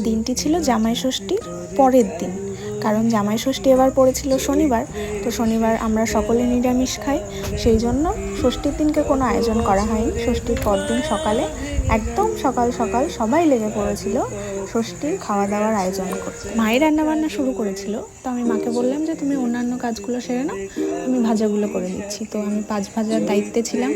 দিনটি ছিল জামাই ষষ্ঠীর পরের দিন, কারণ জামাই ষষ্ঠী এবার পড়েছিল শনিবার। তো শনিবার আমরা সকলে নিরামিষ খাই, সেই জন্য ষষ্ঠীর দিনকে কোনো আয়োজন করা হয়নি। ষষ্ঠীর পরদিন সকালে একদম সকাল সকাল সবাই লেগে পড়েছিল ষষ্ঠীর খাওয়া দাওয়ার আয়োজন করতে। মাই রান্নাবান্না শুরু করেছিল, তো আমি মাকে বললাম যে তুমি অন্যান্য কাজগুলো সেরে নাও, আমি ভাজাগুলো করে দিচ্ছি। তো আমি পাঁচ ভাজার দায়িত্বে ছিলাম,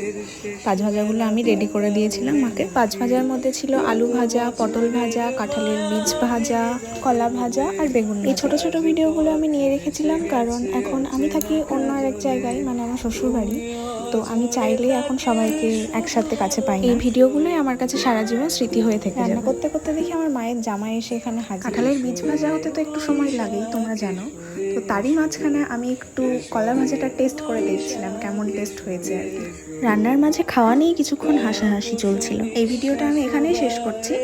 পাঁচ ভাজাগুলো আমি রেডি করে দিয়েছিলাম মাকে। পাঁচ ভাজার মধ্যে ছিল আলু ভাজা, পটল ভাজা, কাঁঠালের বীজ ভাজা, কলা ভাজা আর বেগুন। এই ছোট ছোট ভিডিওগুলো আমি নিয়ে রেখেছিলাম, কারণ এখন আমি থাকি অন্য আরেক জায়গায়, মানে আমার শ্বশুর বাড়ি। তো আমি চাইলে এখন সবাইকে একসাথে কাছে পাই। এই ভিডিওগুলোই আমার কাছে সারা জীবন স্মৃতি হয়ে থেকে যাবে। রান্না করতে করতে দেখি আমার মায়ের জামাই এসে এখানে হাজির। কাঁঠালের বীজ ভাজা হতে তো একটু সময় লাগেই, তোমরা জানো। তো তারই মাঝখানে আমি একটু কলা ভাজাটা টেস্ট করে দেখছিলাম কেমন টেস্ট হয়েছে আর কি। রান্নার মাঝে খাওয়া নিয়ে কিছুক্ষণ হাসাহাসি চলছিল। এই ভিডিওটা আমি এখানেই শেষ করছি,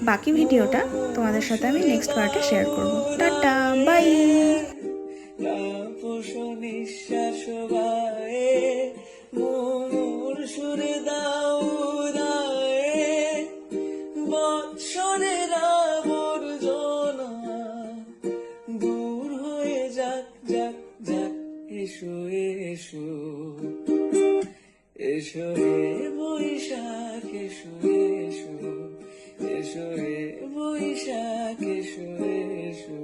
বাকি ভিডিওটা তোমাদের সাথে আমি নেক্সট পার্টে শেয়ার করব। Tata, bye. এসো এসো এসো হে বৈশাখ, এসো এসো এসো হে বৈশাখ, এসো এসো।